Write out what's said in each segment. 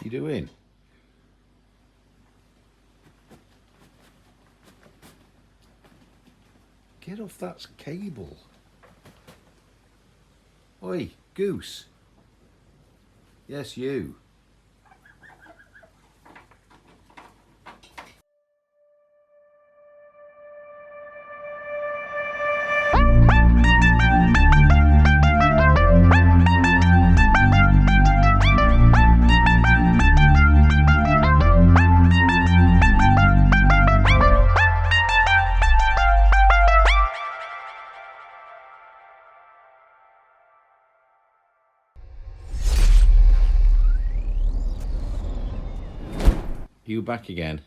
you doing? Get off that cable. Oi, goose. Yes, you. You back again?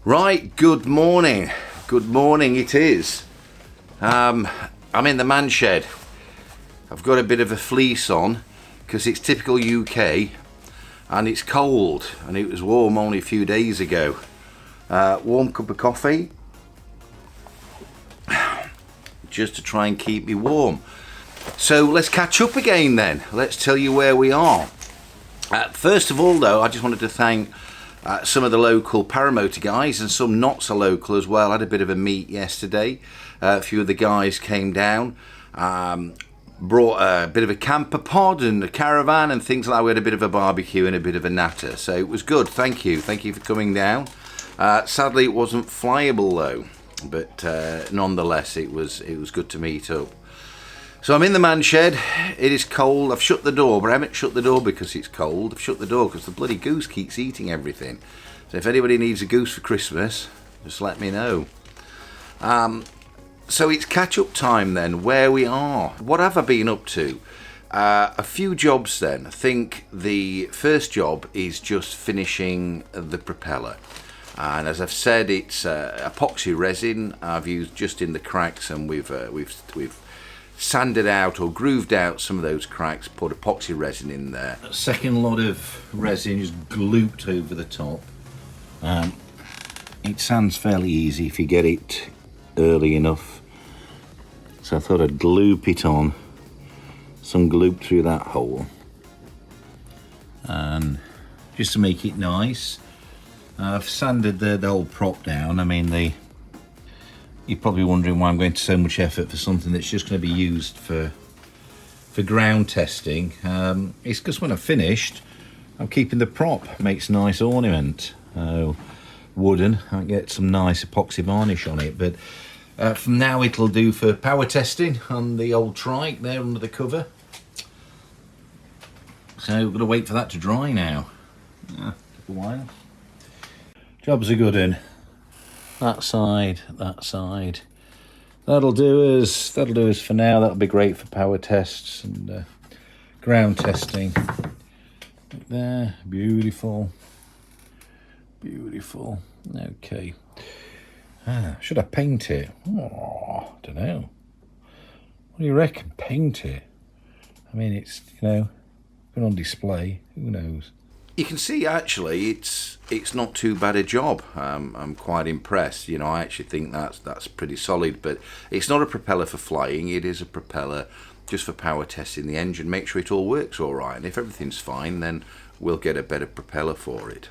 Right, good morning. Good morning it is. I'm in the man shed. I've got a bit of a fleece on because it's typical UK and it's cold and it was warm only a few days ago. Warm cup of coffee just to try and keep me warm. So let's catch up again then. Let's tell you where we are. First of all though, I just wanted to thank some of the local paramotor guys and some not so local as well. I had a bit of a meet yesterday. A few of the guys came down, brought a bit of a camper pod and a caravan and things like that. We had a bit of a barbecue and a bit of a natter, so it was good. Thank you for coming down. Sadly it wasn't flyable though, but nonetheless it was good to meet up. So I'm in the man shed. It is cold. I've shut the door, but I haven't shut the door because it's cold. I've shut the door because the bloody goose keeps eating everything. So if anybody needs a goose for Christmas, just let me know. So it's catch-up time then, where we are. What have I been up to? A few jobs then. I think the first job is just finishing the propeller. And as I've said, it's epoxy resin I've used just in the cracks, and we've sanded out or grooved out some of those cracks, put epoxy resin in there. A second lot of resin is glooped over the top. It sands fairly easy if you get it early enough. So I thought I'd gloop it on, some gloop through that hole. And just to make it nice, I've sanded the whole prop down. I mean, you're probably wondering why I'm going to so much effort for something that's just going to be used for ground testing. It's because when I've finished, I'm keeping the prop. Makes a nice ornament. Wooden. I can get some nice epoxy varnish on it. But from now it'll do for power testing on the old trike there under the cover. So we're going to wait for that to dry now. Took a while. Job's a good one. That side. That'll do us for now. That'll be great for power tests and ground testing. Right there, beautiful. Okay. Should I paint it? Oh, I don't know. What do you reckon? Paint it? I mean, it's been on display. Who knows? You can see actually it's not too bad a job. I'm quite impressed. I actually think that's pretty solid, but it's not a propeller for flying. It is a propeller just for power testing the engine, make sure it all works all right, and if everything's fine then we'll get a better propeller for it.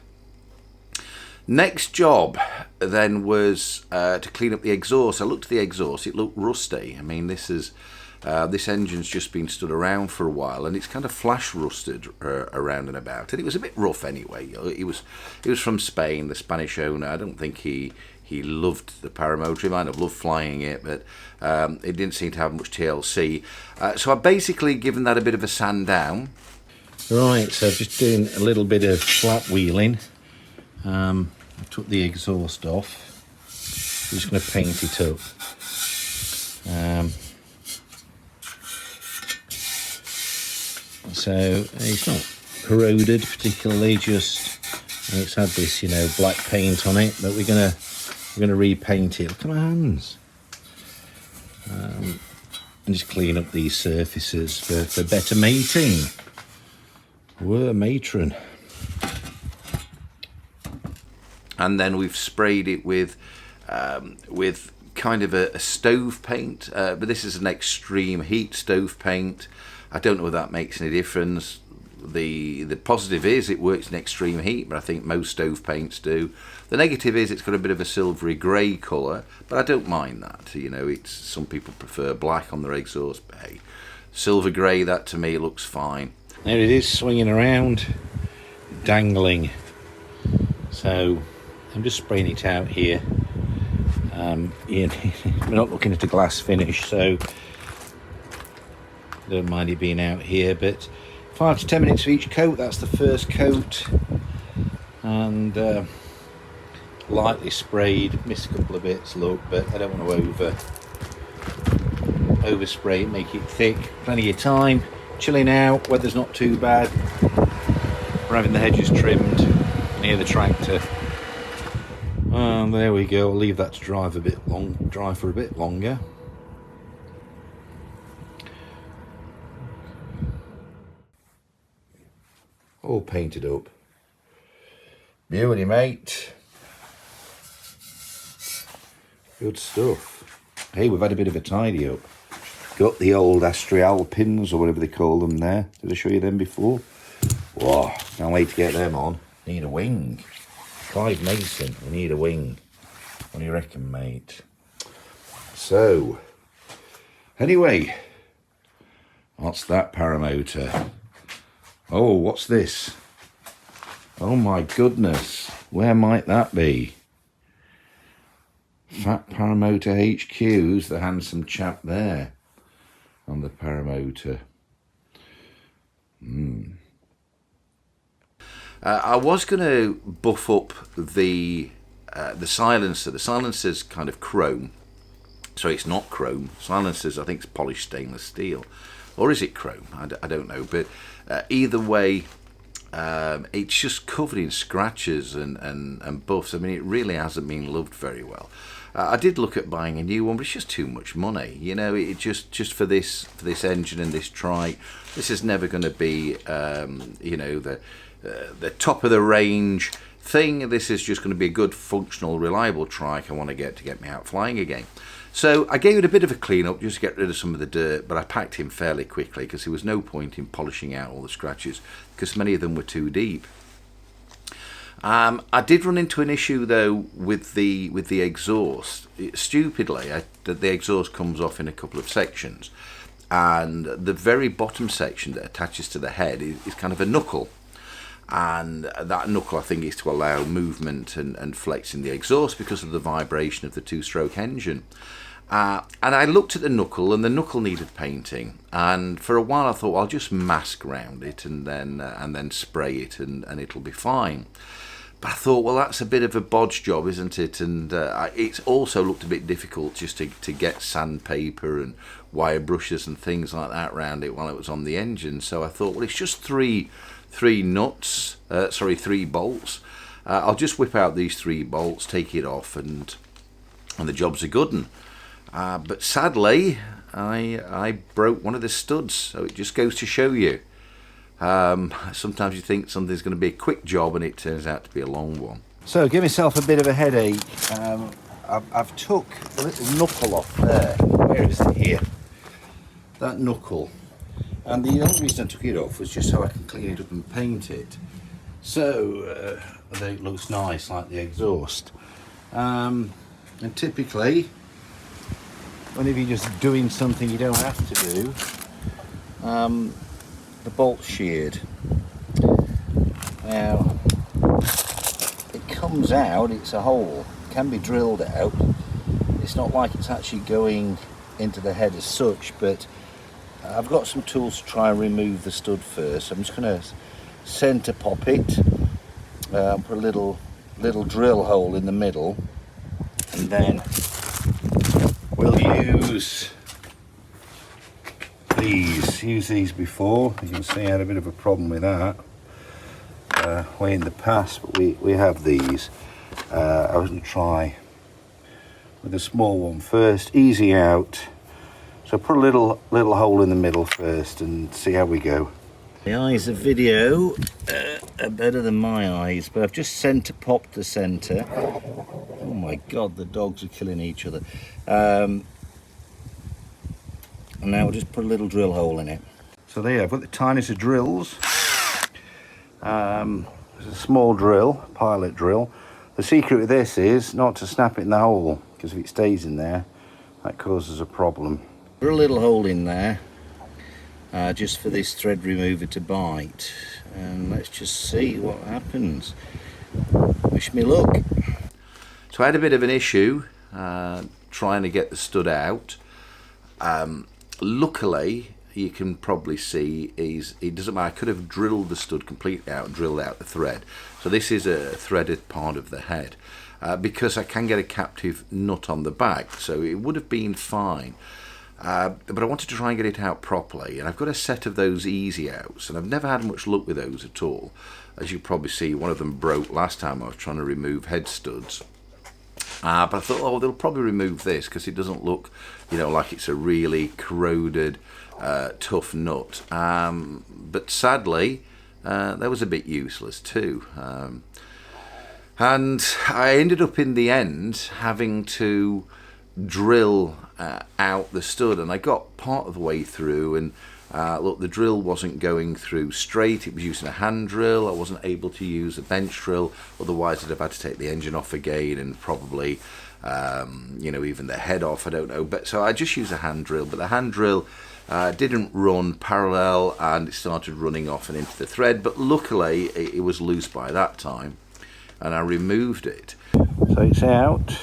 Next job then was to clean up the exhaust. I looked at the exhaust, it looked rusty. I mean, this engine's just been stood around for a while and it's kind of flash rusted around and about, and it was a bit rough anyway. It was from Spain, the Spanish owner. I don't think he he loved the Paramotor. He might have loved flying it, but it didn't seem to have much TLC. So I've basically given that a bit of a sand down. Right, so just doing a little bit of flat wheeling. I took the exhaust off. I'm just going to paint it up. So it's not corroded particularly, just it's had this, you know, black paint on it, but we're gonna repaint it. Look at my hands. And just clean up these surfaces for better mating. We're matron. And then we've sprayed it with kind of a stove paint, but this is an extreme heat stove paint. I don't know if that makes any difference. The positive is it works in extreme heat, but I think most stove paints do. The negative is it's got a bit of a silvery grey colour, but I don't mind that. You know, it's some people prefer black on their exhaust bay. Silver grey, that to me looks fine. There it is, swinging around, dangling. So I'm just spraying it out here. We're not looking at a glass finish, so don't mind it being out here, but 5 to 10 minutes for each coat. That's the first coat, and lightly sprayed. Missed a couple of bits, look, but I don't want to overspray it, make it thick. Plenty of time, chilling out, weather's not too bad. We're having the hedges trimmed near the tractor. And there we go. I'll leave that to dry for a bit longer. All painted up. Beauty, mate. Good stuff. Hey, we've had a bit of a tidy up. Got the old Astrial pins, or whatever they call them there. Did I show you them before? Whoa, can't wait to get them on. Need a wing. Clive Mason, we need a wing. What do you reckon, mate? So, anyway, what's that Paramotor? Oh, what's this? Oh my goodness, where might that be? Fat Paramotor HQ's the handsome chap there on the Paramotor. I was going to buff up the silencer. The silencer's kind of chrome. So it's not chrome. Silencer's, I think, it's polished stainless steel. Or is it chrome? I don't know. But either way, it's just covered in scratches and buffs. I mean, it really hasn't been loved very well. I did look at buying a new one, but it's just too much money. You know, it just for this engine and this trike, this is never going to be, you know, the top of the range thing. This is just going to be a good, functional, reliable trike I want to get me out flying again. So I gave it a bit of a clean up just to get rid of some of the dirt, but I packed him fairly quickly because there was no point in polishing out all the scratches because many of them were too deep. I did run into an issue though with the exhaust. Stupidly, the exhaust comes off in a couple of sections, and the very bottom section that attaches to the head is kind of a knuckle. And that knuckle, I think, is to allow movement and flex in the exhaust because of the vibration of the two-stroke engine. And I looked at the knuckle, and the knuckle needed painting. And for a while, I thought, well, I'll just mask round it and then spray it, and it'll be fine. But I thought, well, that's a bit of a bodge job, isn't it? And it's also looked a bit difficult just to get sandpaper and wire brushes and things like that around it while it was on the engine. So I thought, well, it's just three bolts. I'll just whip out these 3 bolts, take it off, and the job's a good one. But sadly, I broke one of the studs, so it just goes to show you. Sometimes you think something's going to be a quick job, and it turns out to be a long one. So, give myself a bit of a headache. I've took a little knuckle off there. Where is it? Here. That knuckle. And the only reason I took it off was just so I can clean it up and paint it. So it looks nice, like the exhaust. And typically, whenever you're just doing something you don't have to do, the bolt's sheared. Now, it comes out, it's a hole, can be drilled out. It's not like it's actually going into the head as such, but I've got some tools to try and remove the stud first. I'm just going to centre pop it, put a little drill hole in the middle, and then we'll use these before. You can see I had a bit of a problem with that way in the past, but we have these. I was going to try with a small one first, easy out. So put a little hole in the middle first and see how we go. The eyes of video are better than my eyes, but I've just centre popped the centre. Oh my god, the dogs are killing each other. And now we'll just put a little drill hole in it. So there, I've got the tiniest of drills. There's a small drill, pilot drill. The secret with this is not to snap it in the hole, because if it stays in there, that causes a problem. Put a little hole in there, just for this thread remover to bite, and let's just see what happens. Wish me luck. So I had a bit of an issue trying to get the stud out. Luckily, you can probably see it doesn't matter. I could have drilled the stud completely out and drilled out the thread. So this is a threaded part of the head, because I can get a captive nut on the back, so it would have been fine. But I wanted to try and get it out properly, and I've got a set of those easy outs, and I've never had much luck with those at all. As you probably see, one of them broke last time I was trying to remove head studs. But I thought, oh, they'll probably remove this because it doesn't look, like it's a really corroded, tough nut. But sadly, that was a bit useless too. And I ended up in the end having to drill out the stud, and I got part of the way through, and look, the drill wasn't going through straight. It was using a hand drill. I wasn't able to use a bench drill, otherwise I'd have had to take the engine off again, and probably even the head off, I don't know. But so I just used a hand drill, but the hand drill didn't run parallel, and it started running off and into the thread, but luckily it was loose by that time, and I removed it. So it's out.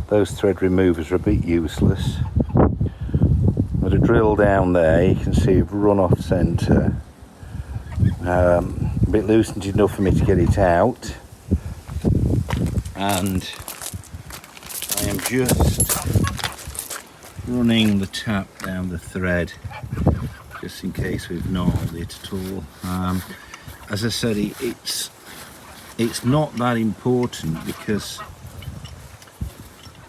Those thread removers are a bit useless. With a drill down there, you can see it's run off centre. A bit loosened enough for me to get it out, and I am just running the tap down the thread just in case we've gnarled it at all. As I said, it's not that important because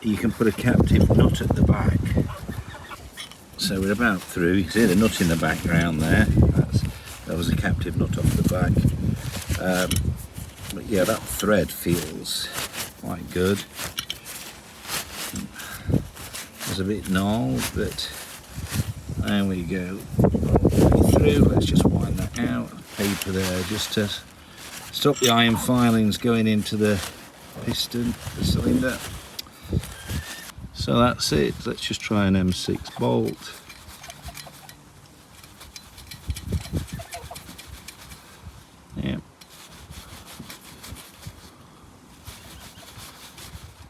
you can put a captive nut at the back. So we're about through. You can see the nut in the background there. That was a captive nut off the back. But yeah, that thread feels quite good. It's a bit gnarled, but there we go. Through. Let's just wind that out. Paper there just to stop the iron filings going into the piston, the cylinder. So that's it. Let's just try an M6 bolt. Yeah.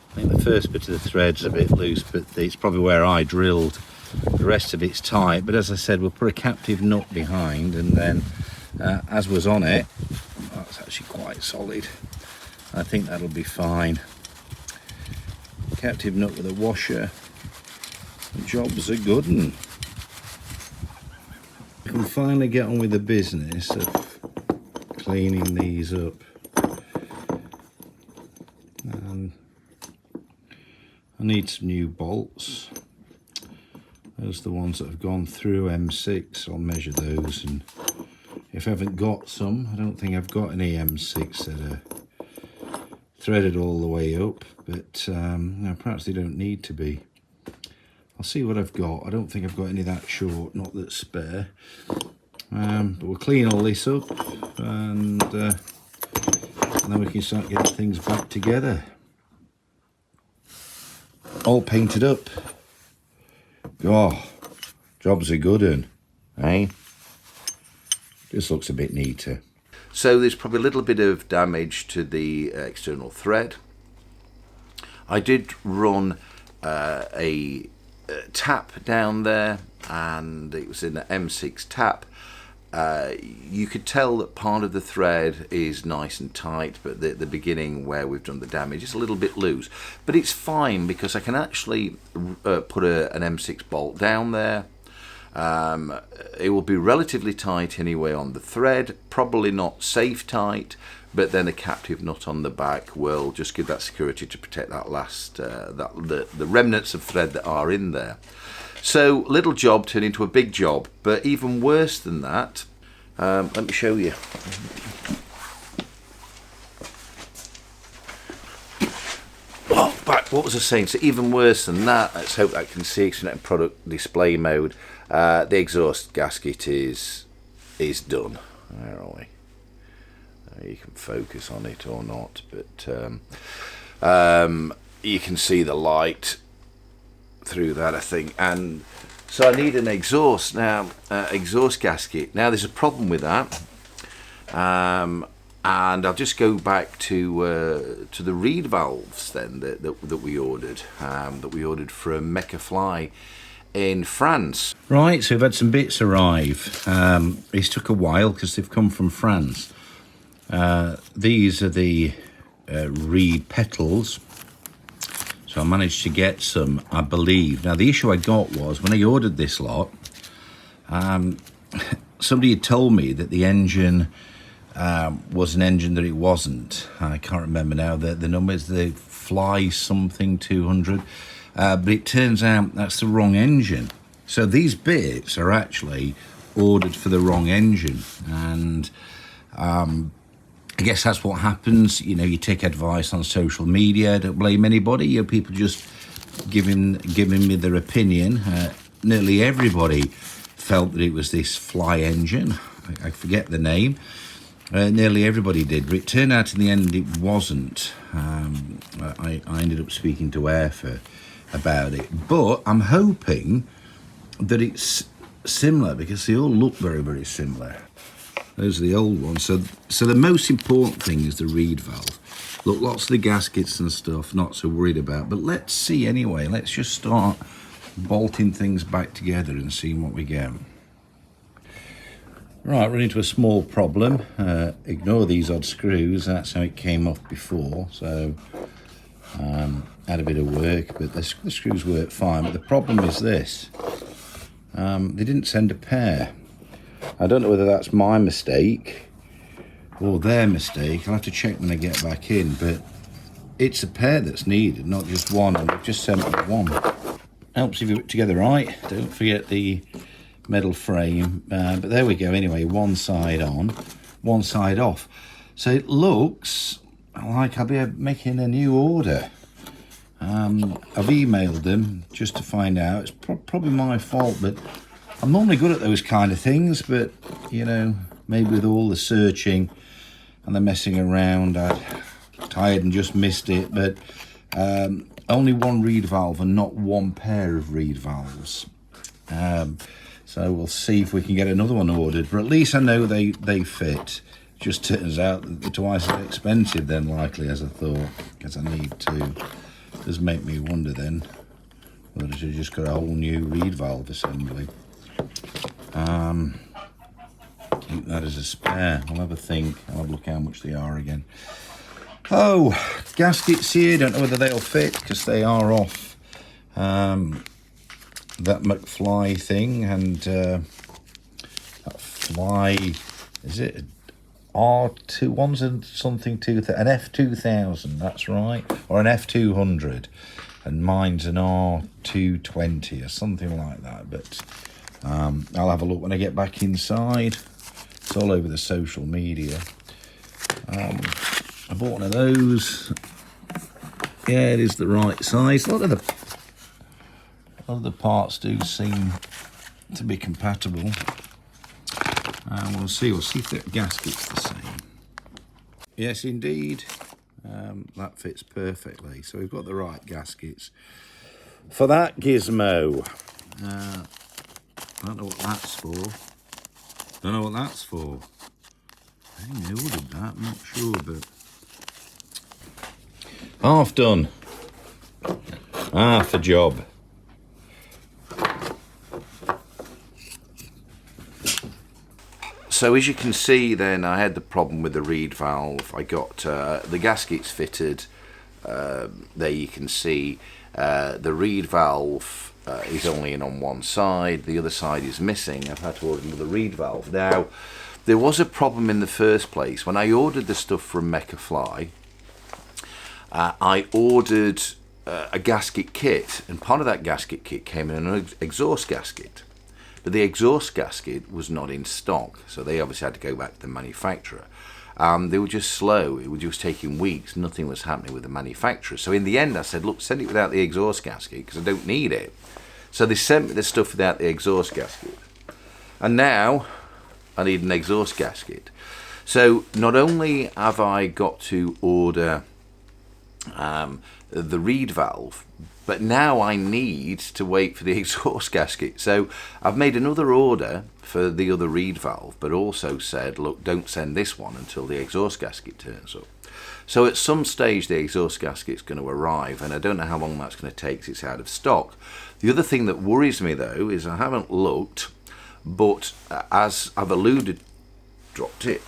I think the first bit of the thread's a bit loose, but it's probably where I drilled. The rest of it's tight, but as I said, we'll put a captive nut behind, and then as was on it, that's actually quite solid. I think that'll be fine. Captive nut with a washer. The job's a good one. I can finally get on with the business of cleaning these up. I need some new bolts. Those are the ones that have gone through M6. I'll measure those, and if I haven't got some, I don't think I've got any M6 that are threaded all the way up, but no, perhaps they don't need to be. I'll see what I've got. I don't think I've got any that short, not that spare. But we'll clean all this up, and then we can start getting things back together. All painted up. Oh, job's a good one, eh? Just looks a bit neater. So there's probably a little bit of damage to the external thread. I did run a tap down there, and it was in an M6 tap. You could tell that part of the thread is nice and tight, but the beginning where we've done the damage is a little bit loose. But it's fine because I can actually put an M6 bolt down there. It will be relatively tight anyway on the thread, probably not safe tight, but then a captive nut on the back will just give that security to protect that last the remnants of thread that are in there. So little job turned into a big job, but even worse than that, let me show you. Oh, back, what was I saying? So even worse than that, let's hope I can see it's in product display mode. The exhaust gasket is done. Where are we? You can focus on it or not, but you can see the light through that, I think. And so I need an exhaust now, exhaust gasket. Now there's a problem with that, and I'll just go back to the reed valves then that we ordered, from Mecca Fly in France. Right, so we've had some bits arrive. It's took a while because they've come from France. These are the reed petals. So I managed to get some, I believe. Now the issue I got was when I ordered this lot, somebody had told me that the engine was an engine that it wasn't. I can't remember now the numbers, the Fly something 200, but it turns out that's the wrong engine. So these bits are actually ordered for the wrong engine, and I guess that's what happens. You know, you take advice on social media. Don't blame anybody. You know, people just giving me their opinion. Nearly everybody felt that it was this Fly engine. I forget the name. Nearly everybody did, but it turned out in the end it wasn't. I ended up speaking to Airfa about it, but I'm hoping that it's similar because they all look very, very similar. Those are the old ones. So the most important thing is the reed valve. Look, lots of the gaskets and stuff, not so worried about. But let's see anyway. Let's just start bolting things back together and seeing what we get. Right, run into a small problem. Ignore these odd screws. That's how it came off before. So had a bit of work, but the screws work fine. But the problem is this. They didn't send a pair. I don't know whether that's my mistake or their mistake. I'll have to check when I get back in, but it's a pair that's needed, not just one, and they've just sent me one. Helps if you put it together right. Don't forget the metal frame, but there we go. Anyway, one side on, one side off. So it looks like I'll be making a new order. I've emailed them just to find out. It's probably my fault, but I'm normally good at those kind of things, but, you know, maybe with all the searching and the messing around, I'm tired and just missed it. But only one reed valve and not one pair of reed valves. So we'll see if we can get another one ordered. But at least I know they fit. Just turns out that they're twice as expensive then, likely, as I thought, because I need to. It does make me wonder then whether I should have just got a whole new reed valve assembly. Keep that as a spare. I'll have a think. I'll have a look how much they are again. Oh, gaskets here. Don't know whether they'll fit because they are off that McFly thing, and that Fly, is it R2? One's a something an F2000. That's right, or an F200, and mine's an R220 or something like that. But I'll have a look when I get back inside. It's all over the social media. I bought one of those. Yeah, it is the right size. A lot of the parts do seem to be compatible. We'll see if the gasket's the same. Yes, indeed. That fits perfectly. So we've got the right gaskets for that gizmo. I don't know what that's for. Don't know what that's for. I think they ordered that, I'm not sure, but half done. Half a job. So as you can see then, I had the problem with the reed valve. I got the gaskets fitted. There you can see the reed valve is only in on one side, the other side is missing. I've had to order another reed valve. Now, there was a problem in the first place. When I ordered the stuff from Mecca-Fly, I ordered a gasket kit, and part of that gasket kit came in an exhaust gasket. But the exhaust gasket was not in stock, so they obviously had to go back to the manufacturer. They were just slow, it was just taking weeks, nothing was happening with the manufacturer. So in the end I said, look, send it without the exhaust gasket, because I don't need it. So they sent me the stuff without the exhaust gasket. And now I need an exhaust gasket. So not only have I got to order the reed valve, but now I need to wait for the exhaust gasket. So I've made another order for the other reed valve, but also said, look, don't send this one until the exhaust gasket turns up. So at some stage the exhaust gasket's going to arrive, and I don't know how long that's going to take because it's out of stock. The other thing that worries me though is I haven't looked, but as I've alluded, dropped it.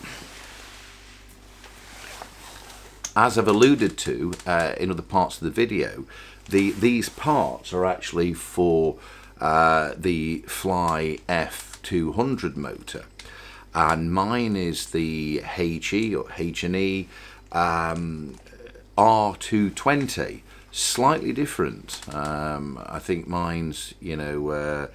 As I've alluded to in other parts of the video, these parts are actually for the Fly F200 motor, and mine is the HE or H&E R220, slightly different. I think mine's, you know,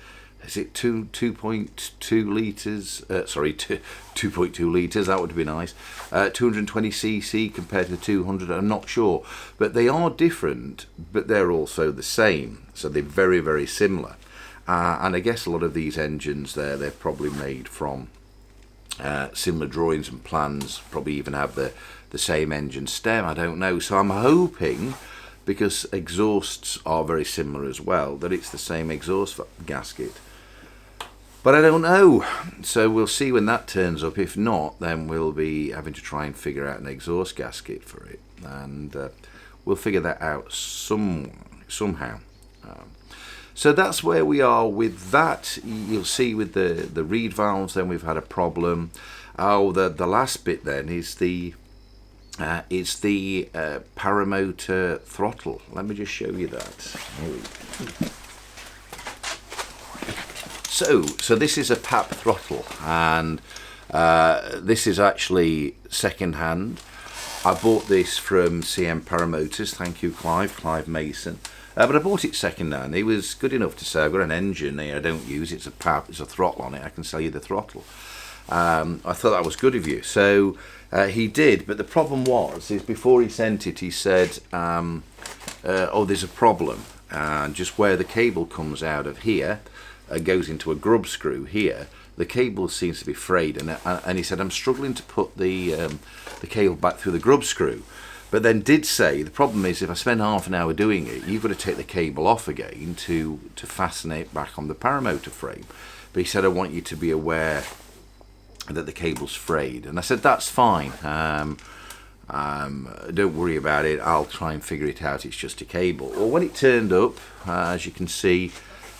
is it 2.2 litres? Sorry, 2.2 litres, that would be nice. 220cc compared to 200, I'm not sure. But they are different, but they're also the same. So they're very, very similar. And I guess a lot of these engines, they're probably made from similar drawings and plans, probably even have the same engine stem, I don't know. So I'm hoping, because exhausts are very similar as well, that it's the same exhaust gasket. But I don't know, so we'll see when that turns up. If not, then we'll be having to try and figure out an exhaust gasket for it, and we'll figure that out somehow. So that's where we are with that. You'll see with the reed valves, then we've had a problem. Oh, the last bit then is the Paramotor throttle. Let me just show you that. So this is a PAP throttle, and this is actually second hand. I bought this from CM Paramotors, thank you Clive Mason. But I bought it second hand. He was good enough to say, I've got an engine here I don't use, it's a PAP, there's a throttle on it, I can sell you the throttle. I thought that was good of you. So he did, but the problem is before he sent it, he said, oh, there's a problem. Just where the cable comes out of here, goes into a grub screw here, the cable seems to be frayed, and he said, I'm struggling to put the cable back through the grub screw. But then did say the problem is if I spend half an hour doing it, you've got to take the cable off again to fasten it back on the paramotor frame. But he said, I want you to be aware that the cable's frayed. And I said, that's fine, don't worry about it, I'll try and figure it out, it's just a cable. Well, when it turned up, as you can see,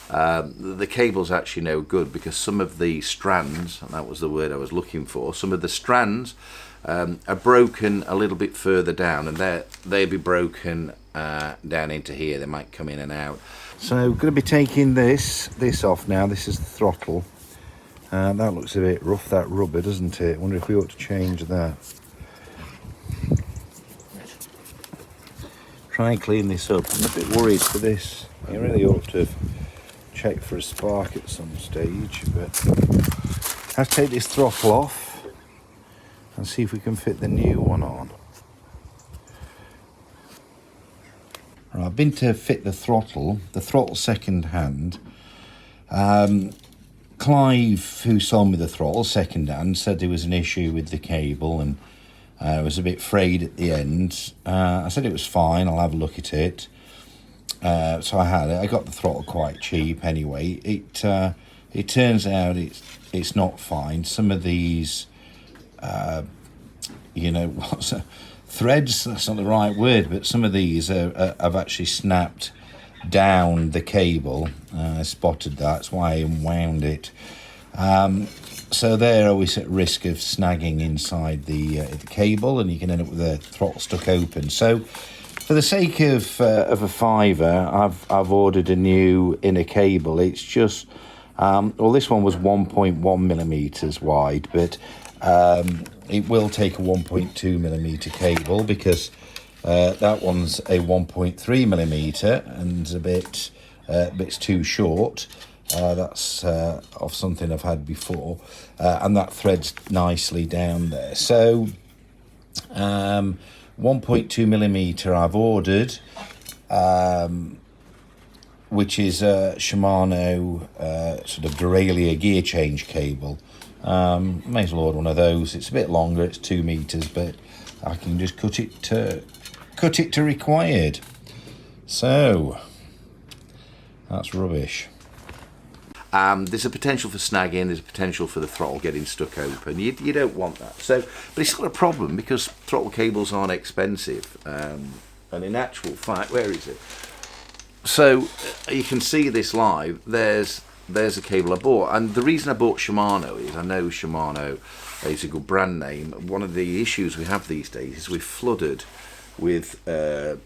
the cable's actually no good, because some of the strands, and that was the word I was looking for, some of the strands are broken a little bit further down, and they'll be broken down into here. They might come in and out. So we're going to be taking this off now. This is the throttle. That looks a bit rough, that rubber, doesn't it? I wonder if we ought to change that. Try and clean this up. I'm a bit worried for this. I really ought to have checked for a spark at some stage, but I have to take this throttle off and see if we can fit the new one on. Right, I've been to fit the throttle second hand. Clive, who sold me the throttle second hand, said there was an issue with the cable and it was a bit frayed at the end. I said it was fine, I'll have a look at it. So I had it. I got the throttle quite cheap anyway. It turns out it's not fine. Some of these you know, what's threads, that's not the right word, but some of these have actually snapped down the cable. I spotted that, that's why I unwound it. So they're always at risk of snagging inside the cable, and you can end up with the throttle stuck open. So for the sake of a £5, I've ordered a new inner cable. It's just well, this one was 1.1 millimeters wide, but it will take a 1.2 millimeter cable, because that one's a 1.3 millimeter and a bit too short. That's of something I've had before, and that threads nicely down there. So 1.2 millimeter I've ordered, which is a Shimano sort of derailleur gear change cable. May as well order one of those. It's a bit longer, it's 2 meters, but I can just cut it to required. So that's rubbish. There's a potential for snagging, there's a potential for the throttle getting stuck open. You don't want that. So, but it's got a problem, because throttle cables aren't expensive. And in actual fact, where is it? So you can see this live. There's a cable I bought, and the reason I bought Shimano is I know Shimano is a good brand name. One of the issues we have these days is we're flooded with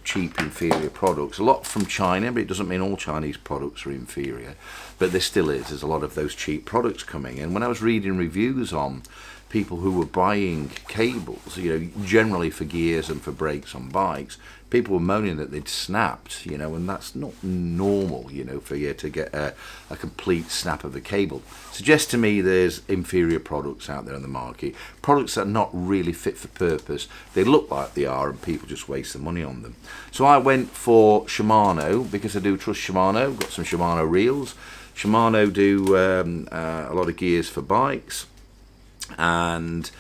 cheap inferior products, a lot from China, but it doesn't mean all Chinese products are inferior, but there still is. There's a lot of those cheap products coming. And when I was reading reviews on people who were buying cables, you know, generally for gears and for brakes on bikes, people were moaning that they'd snapped, you know, and that's not normal, you know, for you to get a complete snap of a cable. Suggests to me there's inferior products out there on the market, products that are not really fit for purpose. They look like they are, and people just waste their money on them. So I went for Shimano, because I do trust Shimano. Got some Shimano reels. Shimano do a lot of gears for bikes, and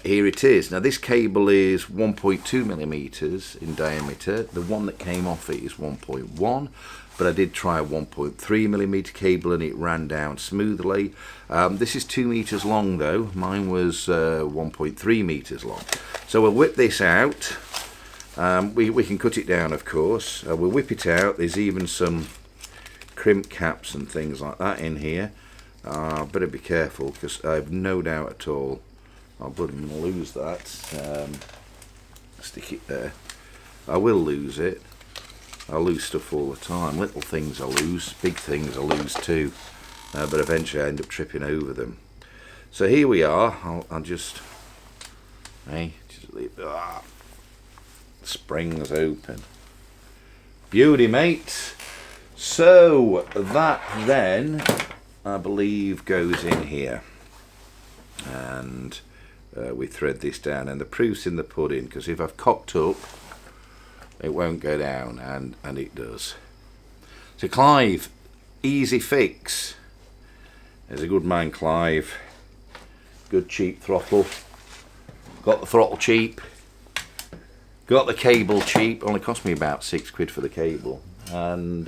here it is. Now this cable is 1.2 millimeters in diameter. The one that came off it is 1.1, but I did try a 1.3 millimeter cable and it ran down smoothly. This is 2 meters long though. Mine was 1.3 meters long. So we'll whip this out. We can cut it down, of course. We'll whip it out. There's even some crimp caps and things like that in here. Better be careful, because I have no doubt at all I'll lose that. Stick it there. I will lose it. I lose stuff all the time. Little things I lose, big things I lose too. But eventually I end up tripping over them. So here we are. I'll just leave. Springs open. Beauty, mate. So that then, I believe, goes in here, and we thread this down, and the proof's in the pudding, because if I've cocked up it won't go down, and it does. So Clive, easy fix. There's a good man, Clive. Good cheap throttle. Got the throttle cheap, got the cable cheap. Only cost me about £6 for the cable, and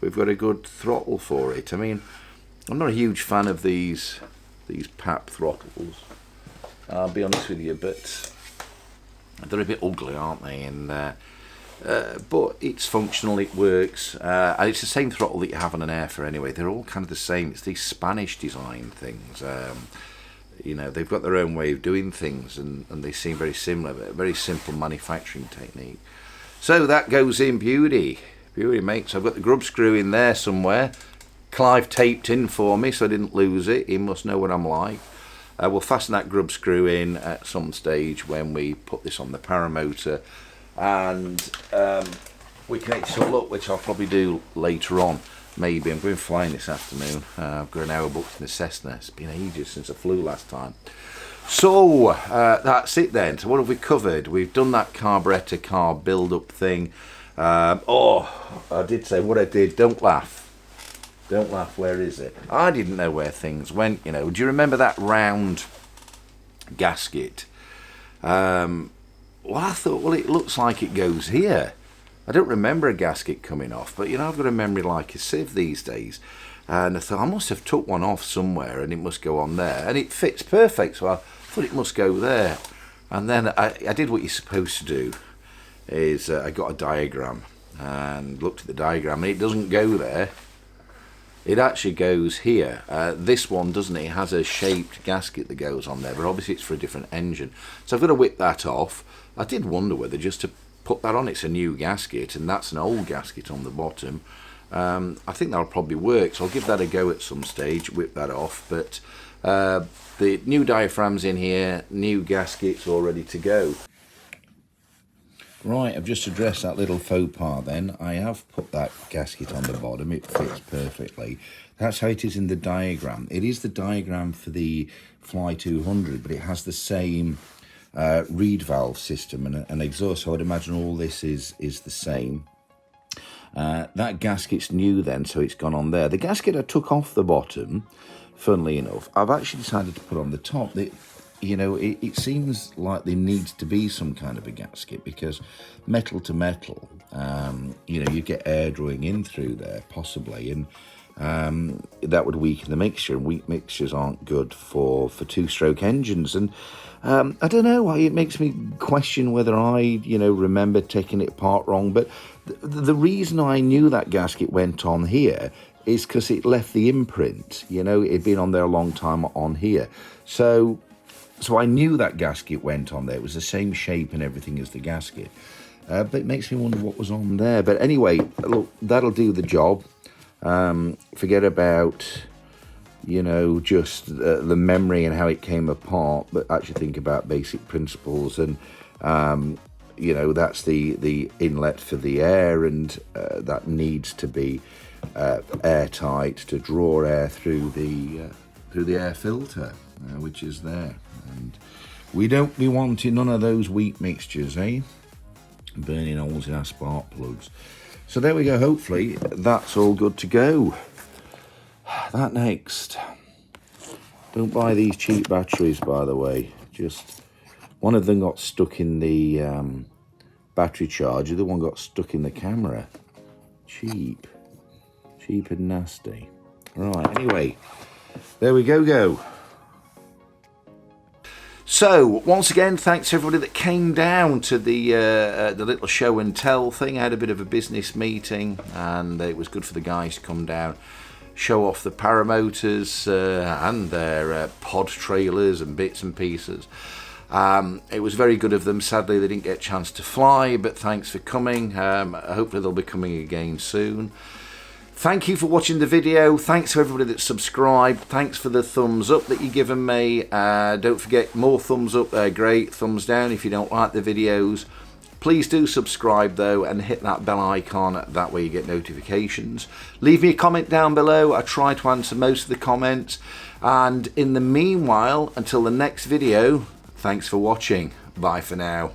we've got a good throttle for it. I mean, I'm not a huge fan of these PAP throttles, I'll be honest with you, but they're a bit ugly, aren't they? And but it's functional, it works, and it's the same throttle that you have on an Airfare anyway. They're all kind of the same. It's these Spanish design things. You know, they've got their own way of doing things, and they seem very similar, but a very simple manufacturing technique. So that goes in beauty, mate. So I've got the grub screw in there somewhere. Clive taped in for me so I didn't lose it. He must know what I'm like. We'll fasten that grub screw in at some stage when we put this on the Paramotor, and we connect it all up, which I'll probably do later on. Maybe. I'm going flying this afternoon. I've got an hour booked in the Cessna. It's been ages since I flew last time. So that's it then. So what have we covered? We've done that carburetor car build-up thing. Oh, I did say what I did. Don't laugh. Don't laugh. Where is it? I didn't know where things went, you know. Do you remember that round gasket? Well, I thought, well, it looks like it goes here. I don't remember a gasket coming off, but, you know, I've got a memory like a sieve these days. And I thought, I must have took one off somewhere, and it must go on there. And it fits perfect, so I thought it must go there. And then I did what you're supposed to do, is I got a diagram and looked at the diagram, and it doesn't go there. It actually goes here. This one doesn't it? It has a shaped gasket that goes on there, but obviously it's for a different engine. So I've got to whip that off. I did wonder whether just to put that on, it's a new gasket, and that's an old gasket on the bottom. I think that'll probably work, so I'll give that a go at some stage, whip that off. But the new diaphragm's in here, new gaskets all ready to go. Right, I've just addressed that little faux pas then. I have put that gasket on the bottom, it fits perfectly. That's how it is in the diagram. It is the diagram for the Fly 200, but it has the same reed valve system and an exhaust, so I'd imagine all this is the same. That gasket's new then, so it's gone on there. The gasket I took off the bottom, funnily enough, I've actually decided to put on the top. You know, it seems like there needs to be some kind of a gasket, because metal to metal, you know, you get air drawing in through there possibly, and that would weaken the mixture, and weak mixtures aren't good for two-stroke engines. And I don't know, it makes me question whether I, you know, remember taking it apart wrong. But the reason I knew that gasket went on here is because it left the imprint. You know, it'd been on there a long time on here, so I knew that gasket went on there. It was the same shape and everything as the gasket. But it makes me wonder what was on there. But anyway, look, that'll do the job. Forget about, you know, just the memory and how it came apart, but actually think about basic principles. And, you know, that's the inlet for the air, and that needs to be airtight to draw air through the air filter, which is there. And we don't be wanting none of those weak mixtures, eh? Burning holes in our spark plugs. So there we go. Hopefully that's all good to go. That next. Don't buy these cheap batteries, by the way. Just one of them got stuck in the battery charger. The other one got stuck in the camera. Cheap and nasty. Right. Anyway, there we go. So, once again, thanks to everybody that came down to the little show and tell thing. I had a bit of a business meeting, and it was good for the guys to come down, show off the Paramotors and their pod trailers and bits and pieces. It was very good of them. Sadly, they didn't get a chance to fly, but thanks for coming. Hopefully they'll be coming again soon. Thank you for watching the video. Thanks to everybody that subscribed. Thanks for the thumbs up that you've given me. Don't forget, more thumbs up, they're great. Thumbs down if you don't like the videos. Please do subscribe though, and hit that bell icon. That way you get notifications. Leave me a comment down below. I try to answer most of the comments. And in the meanwhile, until the next video, thanks for watching. Bye for now.